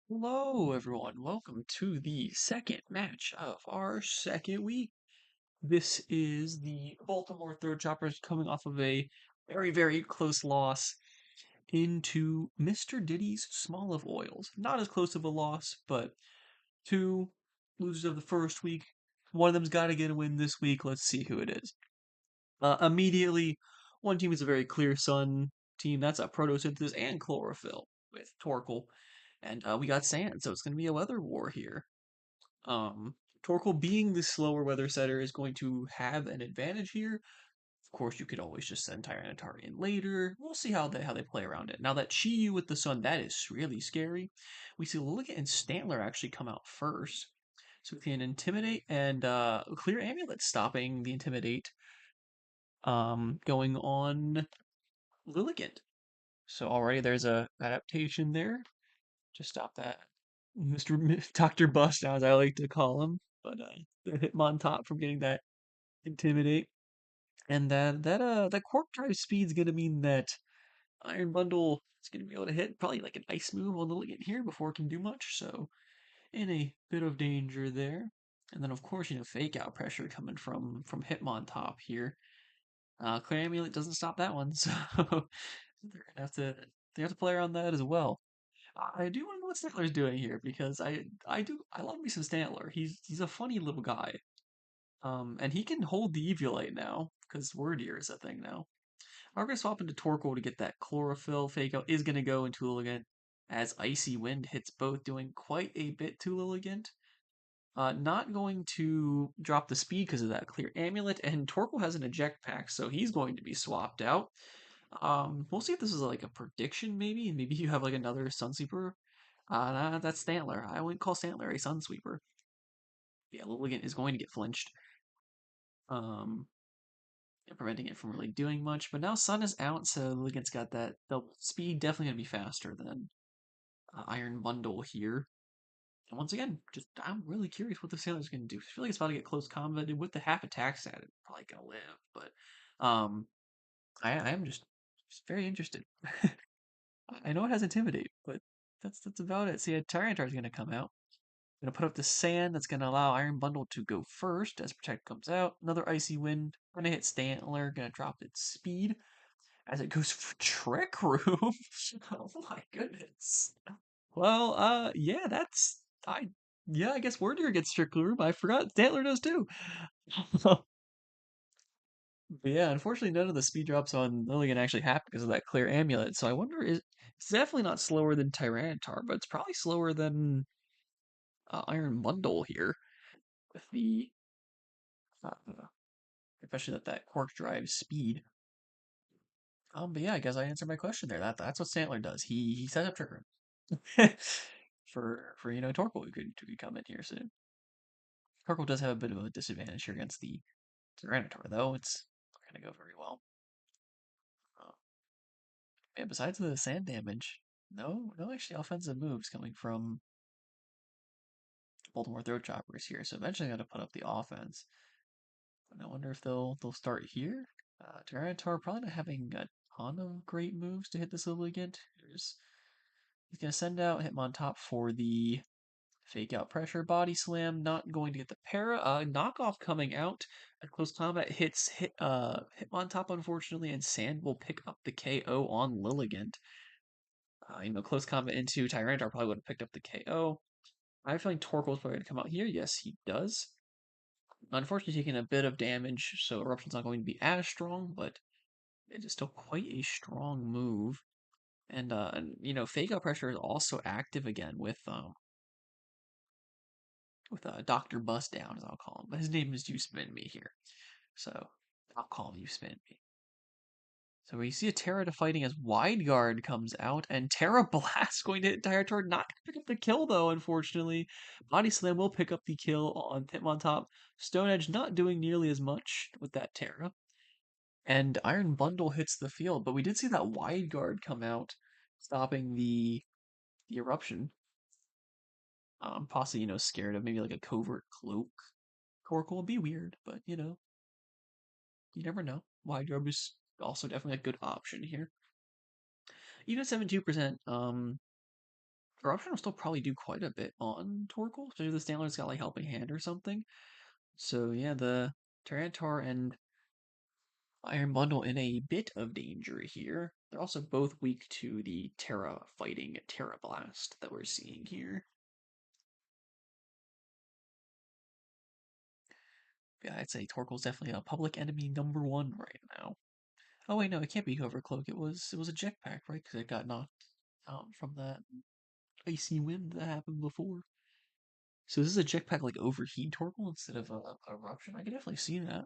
Hello, everyone. Welcome to the second match of our second week. This is the Baltimore Third Choppers coming off of a very close loss into Mr. Diddy's Smoliv Oils. Not as close of a loss, but two losers of the first week. One of them's got to get a win this week. Let's see who it is. Immediately, one team is a very clear sun team. That's a photosynthesis and chlorophyll with Torkel. And we got sand, so it's going to be a weather war here. Um, Torkel being the slower weather setter is going to have an advantage here. Of course, you could always just send Tyranitar in later. We'll see how they play around it. Now that Chi-Yu with the Sun, that is really scary. We see Lilligant and Stantler actually come out first. So we can Intimidate and Clear Amulet stopping the Intimidate going on Lilligant. So already there's a adaptation there. Just stop that. Mr. Dr. Bust, as I like to call him. But the Hitmontop from getting that Intimidate. And that Quark Drive speed's gonna mean that Iron Bundle is gonna be able to hit probably like an ice move on Lilligant here before it can do much, so in a bit of danger there. And then of course, fake out pressure coming from Hitmontop here. Clear Amulet doesn't stop that one, so they're gonna have to they have to play around that as well. I do want to know what Stantler's doing here because I love me some Stantler. He's a funny little guy. And he can hold the Eviolite now because Word Ear is a thing now. I'm gonna swap into Torkoal to get that Chlorophyll. Fake out is gonna go into Lilligant as Icy Wind hits both, doing quite a bit to Lilligant. Not going to drop the speed because of that clear amulet, and Torkoal has an eject pack, so he's going to be swapped out. We'll see if this is like a prediction, maybe. Maybe you have like another Sunsweeper. Nah, that's Stantler. I wouldn't call Stantler a Sunsweeper. Yeah, Lilligant is going to get flinched. Um, Preventing it from really doing much. But now Sun is out, so Lilligant's got that double speed. Definitely gonna be faster than Iron Bundle here. And once again, just I'm really curious what the Sailor's gonna do. I feel like it's about to get close combat with the half attack stat. It's probably gonna live, but um, I am just very interested. I know it has Intimidate, but that's about it. See, a Tyranitar is gonna come out. Gonna put up the sand that's gonna allow Iron Bundle to go first as Protect comes out. Another Icy Wind. Gonna hit Stantler, gonna drop its speed as it goes for Trick Room. Oh my goodness. Well, yeah, that's I guess Warrior gets Trick Room. I forgot Stantler does too. But yeah, unfortunately none of the speed drops on Lilligan actually happen because of that clear amulet. So I wonder it's definitely not slower than Tyranitar, but it's probably slower than Iron Bundle here with the uh, especially that Quark drive speed. But yeah, I guess I answered my question there. That's what Sandler does. He sets up Trick Room for Torkoal who could come in here soon. Torkoal does have a bit of a disadvantage here against the Tyranitar, though. It's not gonna go very well. Uh, yeah, besides the sand damage, no actually offensive moves coming from Baltimore Throat Choppers here. So eventually, I got to put up the offense. And I wonder if they'll start here. Tyranitar probably not having a ton of great moves to hit this Lilligant. He's gonna send out Hitmontop for the fake out pressure body slam. Not going to get the para. Knockoff coming out. A close combat Hitmontop unfortunately, and Sand will pick up the KO on Lilligant. Close combat into Tyranitar probably would have picked up the KO. I have a feeling Torkoal's probably going to come out here. Yes, he does. Unfortunately, taking a bit of damage, so Eruption's not going to be as strong, but it is still quite a strong move. And fake out pressure is also active again with Doctor Bust Down, as I'll call him. But his name is You Spin Me here, so I'll call him You Spin Me. So we see a Terra fighting as Wide Guard comes out, and Terra Blast going to hit Tyranitar. Not going to pick up the kill, though, unfortunately. Body Slam will pick up the kill on Hitmontop. Stone Edge not doing nearly as much with that Terra. And Iron Bundle hits the field, but we did see that Wide Guard come out, stopping the eruption. Possibly, scared of maybe like a covert cloak. Coracle would be weird, but you never know. Wide Guard is also definitely a good option here. Even at 72%, Corruption will still probably do quite a bit on Torkoal. Maybe the Stantler's got like Helping Hand or something. So yeah, the Tyranitar and Iron Bundle in a bit of danger here. They're also both weak to the Terra fighting Terra Blast that we're seeing here. Yeah, I'd say Torkoal's definitely a public enemy #1 right now. Oh wait, no, it can't be Overcloak. It was a jetpack, right? Because it got knocked out from that icy wind that happened before. So this is a jetpack like overheat Torkoal instead of a eruption. I can definitely see that.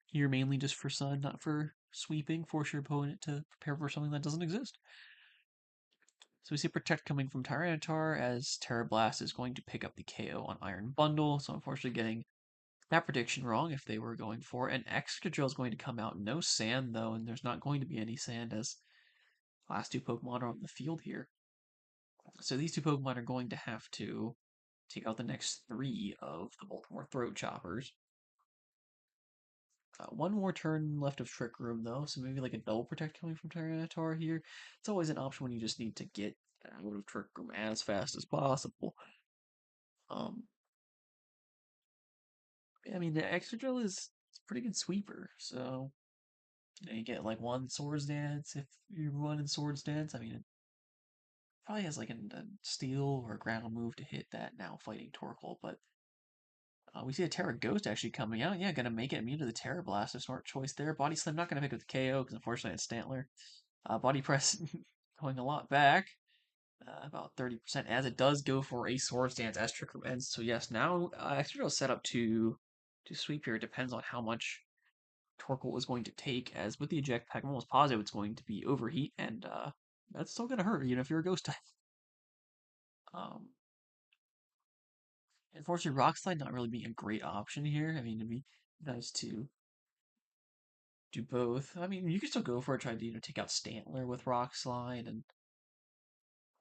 Here mainly just for sun, not for sweeping. Force your opponent to prepare for something that doesn't exist. So we see Protect coming from Tyranitar as Terra Blast is going to pick up the KO on Iron Bundle. So unfortunately getting that prediction wrong if they were going for it. An Excadrill is going to come out. No sand though, and there's not going to be any sand as last two Pokemon are on the field here. So these two Pokemon are going to have to take out the next three of the Baltimore Throat Choppers. One more turn left of Trick Room though, so maybe like a double protect coming from Tyranitar here. It's always an option when you just need to get out of Trick Room as fast as possible. Um, I mean the Extra Drill is a pretty good sweeper, so you get like one Swords Dance if you're running Swords Dance. I mean it probably has like a steel or ground move to hit that now fighting Torkoal, but we see a Terra Ghost actually coming out. Yeah, gonna make it immune to the Terra Blast. A smart choice there. Body Slam not gonna pick up the KO because unfortunately it's Stantler. Body Press going a lot back, about 30%, as it does go for a Swords Dance as Trick Room ends. So yes, now Extra is set up to sweep here. It depends on how much Torkoal is going to take. As with the Eject Pack, I'm almost positive it's going to be Overheat, and that's still gonna hurt, if you're a Ghost type. Um, Unfortunately, Rock Slide not really being a great option here. I mean, it'd be nice to do both. I mean, you could still go for it, try to take out Stantler with Rock Slide and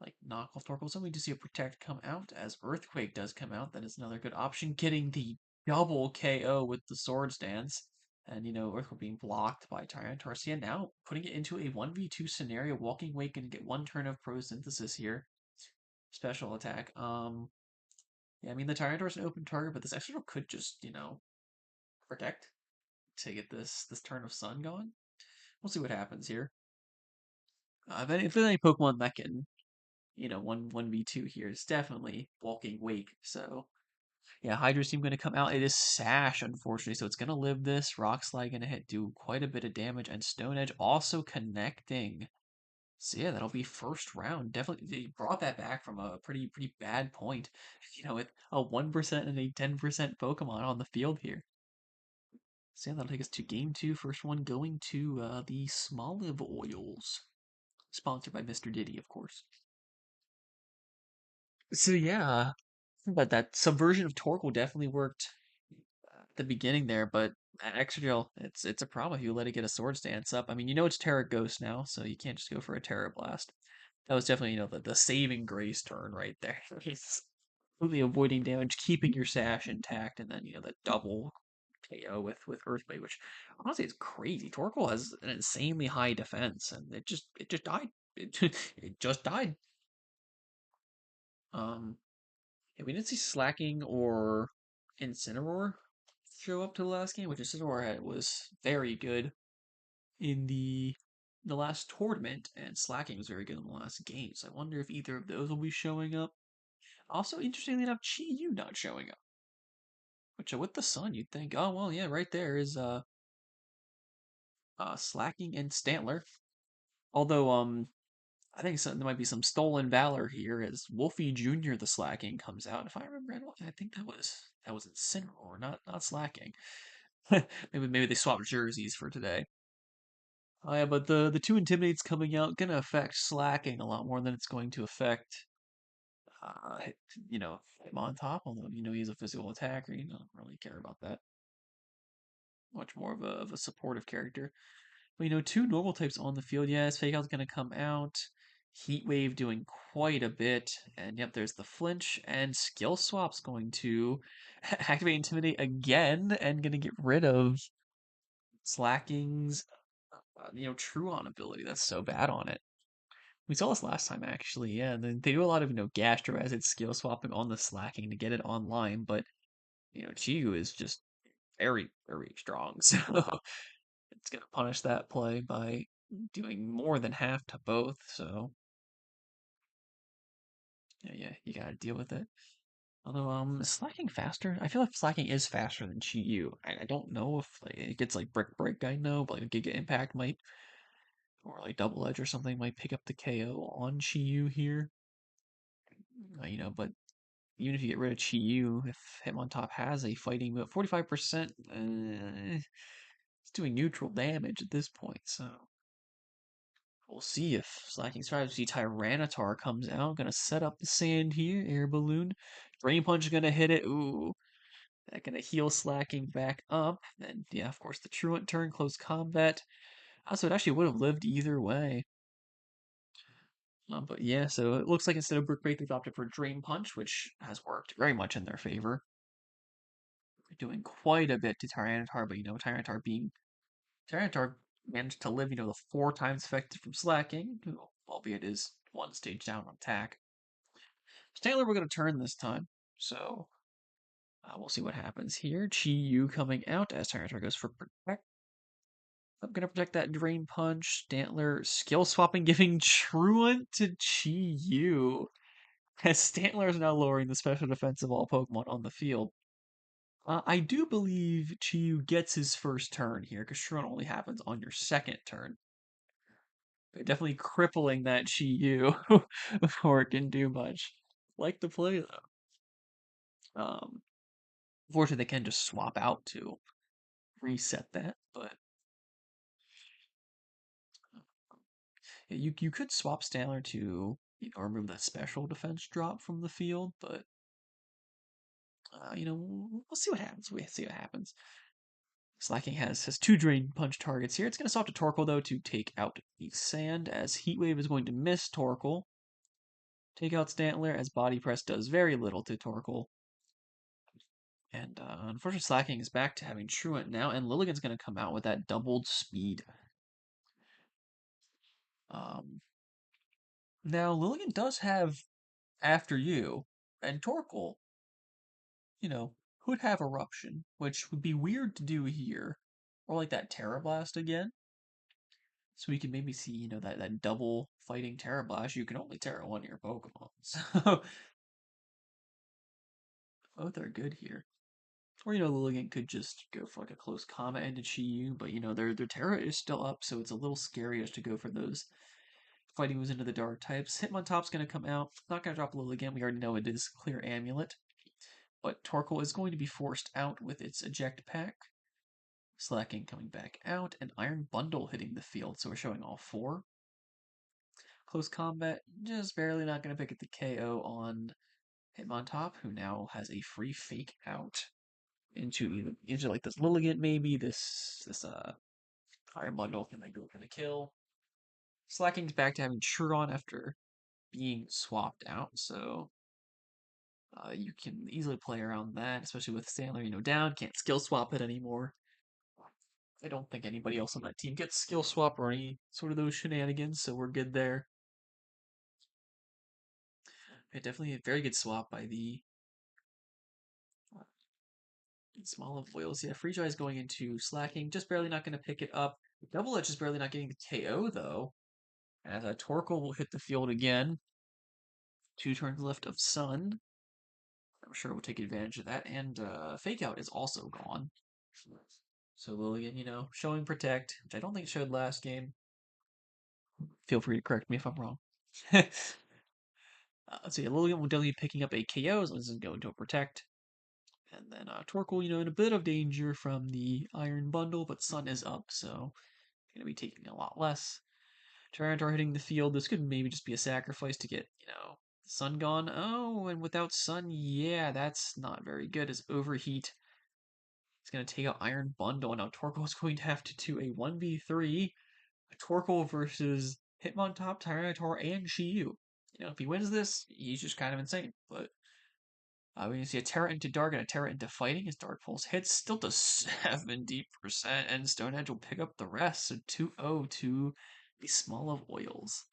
like knock off Torkoal. So we just see a Protect come out as Earthquake does come out. That is another good option. Getting the double KO with the Swords Dance. And Earthquake being blocked by Tyranitar. So yeah, now putting it into a 1v2 scenario, Walking Wake and get one turn of Prosynthesis here. Special attack. Yeah, I mean the Tyranitar's an open target, but this extra could just, protect to get this turn of Sun going. We'll see what happens here. If there's any Pokemon that can, 1v2 here, it's definitely Walking Wake. So yeah, Hydro Steam going to come out. It is Sash, unfortunately, so it's going to live this. Rock Slide going to do quite a bit of damage, and Stone Edge also connecting. So yeah, that'll be first round. Definitely, they brought that back from a pretty bad point. With a 1% and a 10% Pokemon on the field here. So yeah, that'll take us to game two. First one going to the Smoliv oils. Sponsored by Mr. Diddy, of course. So yeah, but that subversion of Torkoal definitely worked at the beginning there, but Exegel, it's a problem if you let it get a Swords Dance up. I mean, it's Terra Ghost now, so you can't just go for a Terra Blast. That was definitely, the saving grace turn right there. He's completely avoiding damage, keeping your Sash intact, and then, the double KO with Earthquake, which honestly is crazy. Torkoal has an insanely high defense, and it just died. It just died. Um, yeah, we didn't see Slacking or Incineroar show up to the last game, which was very good in the last tournament, and Slacking was very good in the last game. So I wonder if either of those will be showing up. Also, interestingly enough, Chi-Yu not showing up. Which with the sun, you'd think, oh well, yeah, right there is Slacking and Stantler. Although I think there might be some stolen valor here as Wolfie Jr. the Slacking comes out. If I remember right, I think that was Incineroar, not Slacking. maybe they swapped jerseys for today. Oh yeah, but the two Intimidates coming out gonna affect Slacking a lot more than it's going to affect uh him on top. Although he's a physical attacker, don't really care about that. Much more of a supportive character. But two normal types on the field. Yes, Fake Out's gonna come out. Heat Wave doing quite a bit. And yep, there's the flinch and skill swap's going to activate Intimidate again and gonna get rid of Slacking's True On ability. That's so bad on it. We saw this last time, actually. Yeah, they do a lot of gastro acid skill swapping on the slacking to get it online, but Chiyu is just very very strong, so it's gonna punish that play by doing more than half to both. So yeah, you gotta deal with it. Although, is slacking faster? I feel like slacking is faster than Chi-Yu. I don't know if like, it gets like brick break, I know, but like Giga Impact might, or like Double Edge or something might pick up the KO on Chi-Yu here. But even if you get rid of Chi-Yu, if Hitmontop has a fighting move, 45%, it's doing neutral damage at this point, so we'll see if Slacking survives. See Tyranitar comes out, gonna set up the sand here, air balloon. Drain Punch gonna hit it. Ooh, that gonna heal Slacking back up. And yeah, of course, the Truant turn, close combat. So it actually would have lived either way. But yeah, so it looks like instead of Brick Break, they've opted for Drain Punch, which has worked very much in their favor. Doing quite a bit to Tyranitar, but Tyranitar managed to live, the 4 times effective from Slacking, albeit is 1 stage down on attack. Stantler, we're going to turn this time, so we'll see what happens here. Chi-Yu coming out as Tyranitar goes for Protect. I'm going to protect that Drain Punch. Stantler skill swapping, giving Truant to Chi-Yu. As Stantler is now lowering the special defense of all Pokemon on the field. I do believe Chi-Yu gets his first turn here, because Truant only happens on your second turn. Definitely crippling that Chi-Yu before it can do much. Like the play, though. Unfortunately, they can just swap out to reset that, but you could swap Stantler to remove the special defense drop from the field, but we'll see what happens. We'll see what happens. Slacking has 2 Drain Punch targets here. It's going to swap to Torkoal, though, to take out the Sand, as Heat Wave is going to miss Torkoal. Take out Stantler, as Body Press does very little to Torkoal. And unfortunately, Slacking is back to having Truant now, and Lilligant's going to come out with that doubled speed. Now, Lilligant does have After You, and Torkoal, could have Eruption, which would be weird to do here. Or like that Terra Blast again. So we can maybe see, that double fighting Terra Blast. You can only Terra one of your Pokemon. So both are good here. Or, Lilligant could just go for like a close combat into Chi-Yu, but their Terra is still up, so it's a little scary to go for those fighting moves into the dark types. Hitmontop's gonna come out. Not gonna drop Lilligant, we already know it is Clear Amulet. But Torkoal is going to be forced out with its eject pack. Slacking coming back out, and Iron Bundle hitting the field, so we're showing all 4. Close combat, just barely not going to pick up the KO on Hitmontop, who now has a free fake out into like this Lilligant, maybe this Iron Bundle can go for the kill. Slacking's back to having Churon after being swapped out, so you can easily play around that, especially with Stantler, down, can't skill swap it anymore. I don't think anybody else on that team gets skill swap or any sort of those shenanigans, so we're good there. Definitely a very good swap by the Smoliv Whales. Yeah, Free is going into Slacking, just barely not going to pick it up. Double Edge is barely not getting the KO, though, as a Torkoal will hit the field again. 2 turns left of Sun. I'm sure we'll take advantage of that, and Fake Out is also gone. So Lillian, showing Protect, which I don't think showed last game. Feel free to correct me if I'm wrong. So yeah, Lillian will definitely be picking up a KO as long as it's going to Protect. And then Torkoal, in a bit of danger from the Iron Bundle, but Sun is up, so going to be taking a lot less. Tyranitar hitting the field. This could maybe just be a sacrifice to get, Sun gone. Oh, and without Sun, yeah, that's not very good. As Overheat is going to take out Iron Bundle. Now Torkoal is going to have to do a 1v3. Torkoal versus Hitmontop, Tyranitar, and Chi-Yu. If he wins this, he's just kind of insane. But we can see a Terra into Dark and a Terra into Fighting. His Dark Pulse hits still to 70%, and Stone Edge will pick up the rest. So 2-0 to the Smoliv Oils.